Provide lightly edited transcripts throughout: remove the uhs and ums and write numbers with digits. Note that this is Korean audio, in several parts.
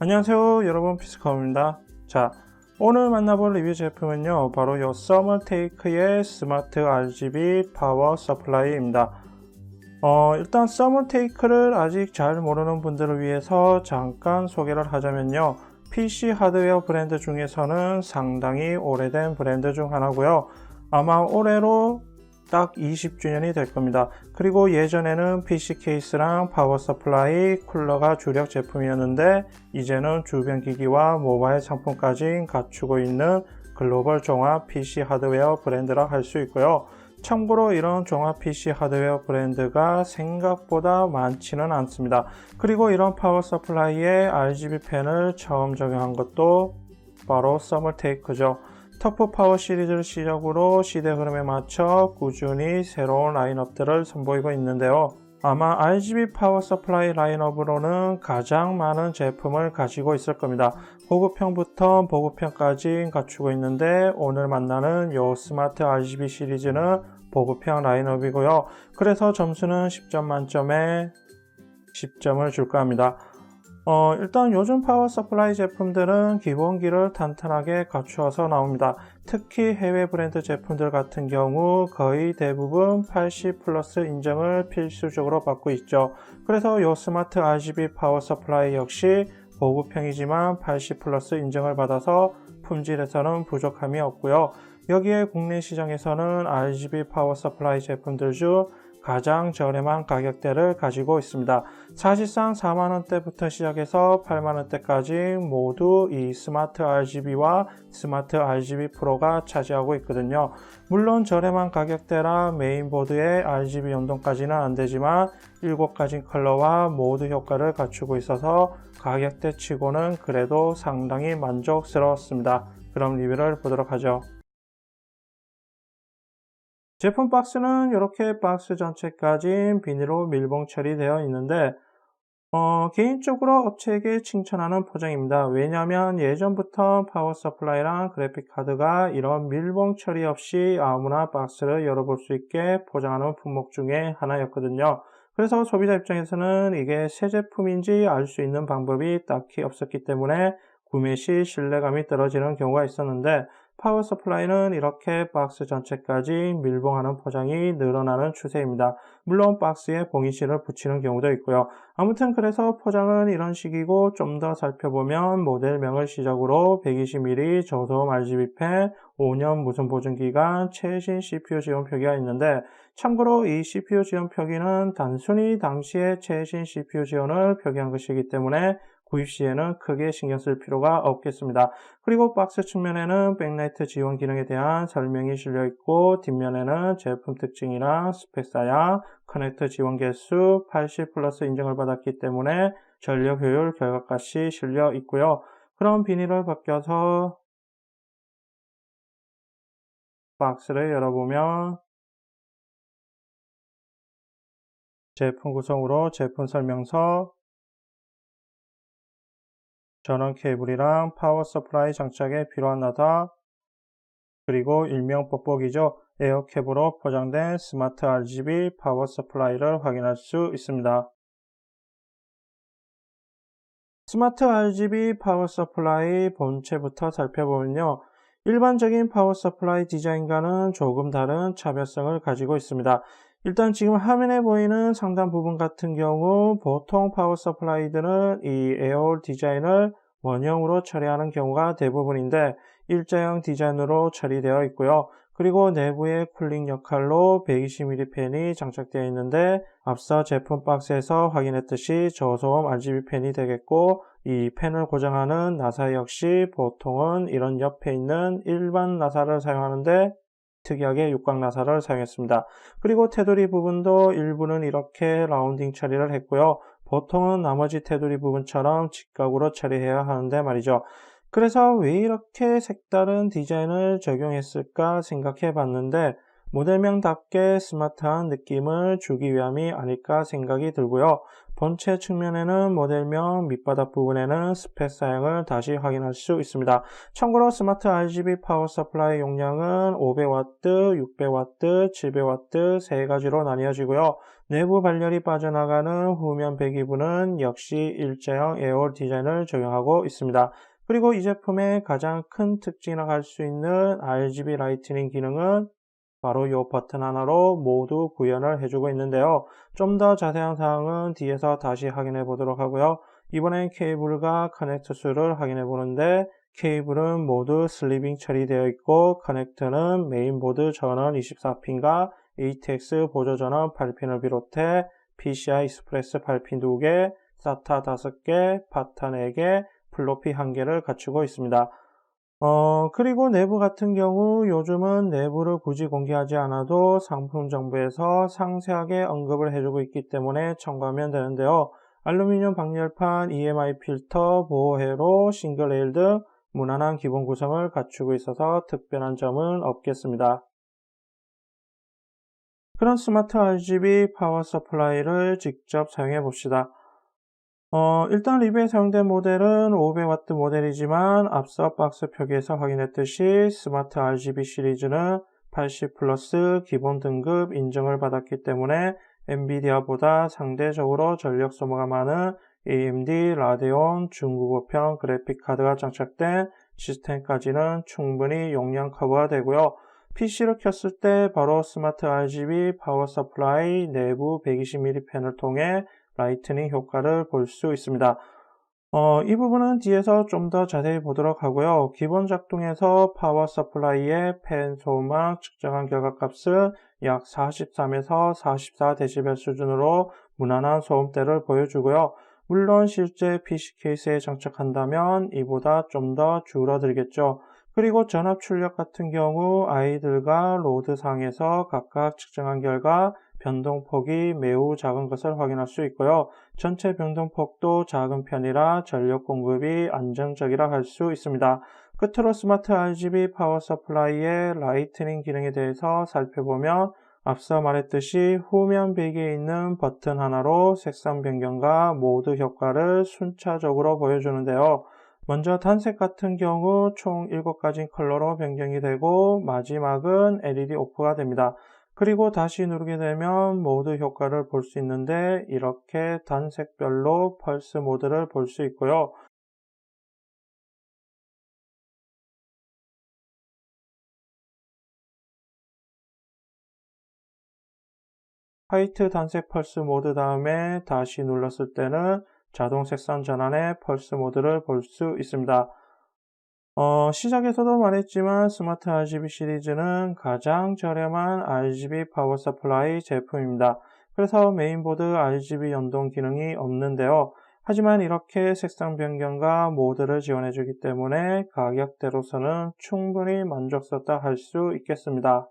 안녕하세요 여러분, 피스컴입니다. 자, 오늘 만나볼 리뷰 제품은요 바로 이 서멀테이크의 스마트 RGB 파워 서플라이입니다. 일단 서멀테이크를 아직 잘 모르는 분들을 위해서 잠깐 소개를 하자면요, PC 하드웨어 브랜드 중에서는 상당히 오래된 브랜드 중 하나고요, 아마 올해로 딱 20주년이 될 겁니다. 그리고 예전에는 PC 케이스랑 파워 서플라이, 쿨러가 주력 제품이었는데 이제는 주변 기기와 모바일 상품까지 갖추고 있는 글로벌 종합 PC 하드웨어 브랜드라 할 수 있고요. 참고로 이런 종합 PC 하드웨어 브랜드가 생각보다 많지는 않습니다. 그리고 이런 파워 서플라이에 RGB 펜을 처음 적용한 것도 바로 서멀테이크죠. 터프 파워 시리즈를 시작으로 시대 흐름에 맞춰 꾸준히 새로운 라인업들을 선보이고 있는데요. 아마 RGB 파워 서플라이 라인업으로는 가장 많은 제품을 가지고 있을 겁니다. 고급형부터 보급형까지 갖추고 있는데 오늘 만나는 이 스마트 RGB 시리즈는 보급형 라인업이고요. 그래서 점수는 10점 만점에 10점을 줄까 합니다. 일단 요즘 파워 서플라이 제품들은 기본기를 탄탄하게 갖추어서 나옵니다. 특히 해외 브랜드 제품들 같은 경우 거의 대부분 80 플러스 인정을 필수적으로 받고 있죠. 그래서 이 스마트 RGB 파워 서플라이 역시 보급형이지만 80 플러스 인정을 받아서 품질에서는 부족함이 없고요. 여기에 국내 시장에서는 RGB 파워 서플라이 제품들 중 가장 저렴한 가격대를 가지고 있습니다. 사실상 4만원대부터 시작해서 8만원대까지 모두 이 스마트 RGB와 스마트 RGB 프로가 차지하고 있거든요. 물론 저렴한 가격대라 메인보드에 RGB 연동까지는 안되지만 7가지 컬러와 모드 효과를 갖추고 있어서 가격대 치고는 그래도 상당히 만족스러웠습니다. 그럼 리뷰를 보도록 하죠. 제품 박스는 이렇게 박스 전체까지 비닐로 밀봉 처리되어 있는데 개인적으로 업체에게 칭찬하는 포장입니다. 왜냐하면 예전부터 파워 서플라이랑 그래픽 카드가 이런 밀봉 처리 없이 아무나 박스를 열어볼 수 있게 포장하는 품목 중에 하나였거든요. 그래서 소비자 입장에서는 이게 새 제품인지 알 수 있는 방법이 딱히 없었기 때문에 구매 시 신뢰감이 떨어지는 경우가 있었는데, 파워 서플라이는 이렇게 박스 전체까지 밀봉하는 포장이 늘어나는 추세입니다. 물론 박스에 봉인실을 붙이는 경우도 있고요. 아무튼 그래서 포장은 이런 식이고, 좀 더 살펴보면 모델명을 시작으로 120mm 저소음 RGB 펜, 5년 무선 보증 기간, 최신 CPU 지원 표기가 있는데, 참고로 이 CPU 지원 표기는 단순히 당시에 최신 CPU 지원을 표기한 것이기 때문에 구입 시에는 크게 신경 쓸 필요가 없겠습니다. 그리고 박스 측면에는 백라이트 지원 기능에 대한 설명이 실려 있고, 뒷면에는 제품 특징이랑 스펙 사양, 커넥터 지원 개수, 80 플러스 인정을 받았기 때문에 전력 효율 결과값이 실려 있고요. 그럼 비닐을 벗겨서 박스를 열어보면 제품 구성으로 제품 설명서, 전원 케이블이랑 파워 서플라이 장착에 필요한 나사, 그리고 일명 뽁뽁이죠. 에어캡으로 포장된 스마트 RGB 파워 서플라이를 확인할 수 있습니다. 스마트 RGB 파워 서플라이 본체부터 살펴보면요, 일반적인 파워 서플라이 디자인과는 조금 다른 차별성을 가지고 있습니다. 일단 지금 화면에 보이는 상단 부분 같은 경우 보통 파워 서플라이들은 이 에어홀 디자인을 원형으로 처리하는 경우가 대부분인데 일자형 디자인으로 처리되어 있고요. 그리고 내부에 쿨링 역할로 120mm 펜이 장착되어 있는데 앞서 제품 박스에서 확인했듯이 저소음 RGB 펜이 되겠고, 이 펜을 고정하는 나사 역시 보통은 이런 옆에 있는 일반 나사를 사용하는데 특이하게 육각 나사를 사용했습니다. 그리고 테두리 부분도 일부는 이렇게 라운딩 처리를 했고요. 보통은 나머지 테두리 부분처럼 직각으로 처리해야 하는데 말이죠. 그래서 왜 이렇게 색다른 디자인을 적용했을까 생각해 봤는데 모델명답게 스마트한 느낌을 주기 위함이 아닐까 생각이 들고요. 본체 측면에는 모델명, 밑바닥 부분에는 스펙 사양을 다시 확인할 수 있습니다. 참고로 스마트 RGB 파워 서플라이 용량은 500W, 600W, 700W 세 가지로 나뉘어지고요. 내부 발열이 빠져나가는 후면 배기부는 역시 일자형 에어홀 디자인을 적용하고 있습니다. 그리고 이 제품의 가장 큰 특징이라고 할 수 있는 RGB 라이트닝 기능은 바로 이 버튼 하나로 모두 구현을 해주고 있는데요. 좀 더 자세한 사항은 뒤에서 다시 확인해 보도록 하고요. 이번엔 케이블과 커넥터 수를 확인해 보는데 케이블은 모두 슬리빙 처리되어 있고 커넥터는 메인보드 전원 24핀과 ATX 보조 전원 8핀을 비롯해 PCI 익스프레스 8핀 2개, SATA 5개, 파타 4개, 플로피 1개를 갖추고 있습니다. 그리고 내부 같은 경우 요즘은 내부를 굳이 공개하지 않아도 상품 정보에서 상세하게 언급을 해주고 있기 때문에 참고하면 되는데요. 알루미늄 방열판, EMI 필터, 보호회로, 싱글 레일 등 무난한 기본 구성을 갖추고 있어서 특별한 점은 없겠습니다. 그런 스마트 RGB 파워 서플라이를 직접 사용해 봅시다. 일단 리뷰에 사용된 모델은 500W 모델이지만 앞서 박스 표기에서 확인했듯이 스마트 RGB 시리즈는 80 플러스 기본 등급 인정을 받았기 때문에 엔비디아보다 상대적으로 전력 소모가 많은 AMD 라데온 중국어평 그래픽카드가 장착된 시스템까지는 충분히 용량 커버가 되고요. PC를 켰을 때 바로 스마트 RGB 파워 서플라이 내부 120mm 팬을 통해 라이트닝 효과를 볼 수 있습니다. 이 부분은 뒤에서 좀 더 자세히 보도록 하고요. 기본 작동에서 파워 서플라이의 팬 소음망 측정한 결과값은 약 43에서 44dB 수준으로 무난한 소음대를 보여주고요. 물론 실제 PC 케이스에 장착한다면 이보다 좀 더 줄어들겠죠. 그리고 전압 출력 같은 경우 아이들과 로드 상에서 각각 측정한 결과 변동폭이 매우 작은 것을 확인할 수 있고요. 전체 변동폭도 작은 편이라 전력 공급이 안정적이라 할 수 있습니다. 끝으로 스마트 RGB 파워 서플라이의 라이트닝 기능에 대해서 살펴보면 앞서 말했듯이 후면 베개에 있는 버튼 하나로 색상 변경과 모드 효과를 순차적으로 보여주는데요. 먼저 단색 같은 경우 총 7가지 컬러로 변경이 되고 마지막은 LED 오프가 됩니다. 그리고 다시 누르게 되면 모드 효과를 볼 수 있는데 이렇게 단색별로 펄스 모드를 볼 수 있고요. 화이트 단색 펄스 모드 다음에 다시 눌렀을 때는 자동 색상 전환의 펄스 모드를 볼 수 있습니다. 시작에서도 말했지만 스마트 RGB 시리즈는 가장 저렴한 RGB 파워 서플라이 제품입니다. 그래서 메인보드 RGB 연동 기능이 없는데요. 하지만 이렇게 색상 변경과 모드를 지원해주기 때문에 가격대로서는 충분히 만족스럽다 할 수 있겠습니다.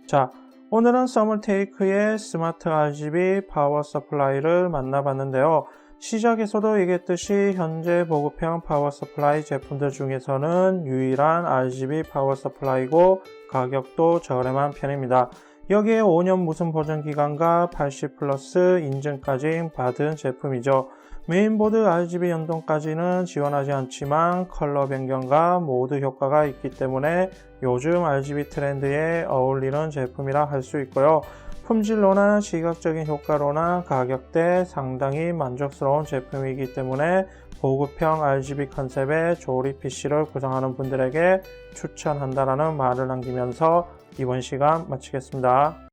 자, 오늘은 서멀테이크의 스마트 RGB 파워 서플라이를 만나봤는데요. 시작에서도 얘기했듯이 현재 보급형 파워 서플라이 제품들 중에서는 유일한 RGB 파워 서플라이고 가격도 저렴한 편입니다. 여기에 5년 무선 보증 기간과 80 플러스 인증까지 받은 제품이죠. 메인보드 RGB 연동까지는 지원하지 않지만 컬러 변경과 모드 효과가 있기 때문에 요즘 RGB 트렌드에 어울리는 제품이라 할 수 있고요. 품질로나 시각적인 효과로나 가격대 상당히 만족스러운 제품이기 때문에 보급형 RGB 컨셉의 조립 PC를 구성하는 분들에게 추천한다라는 말을 남기면서 이번 시간 마치겠습니다.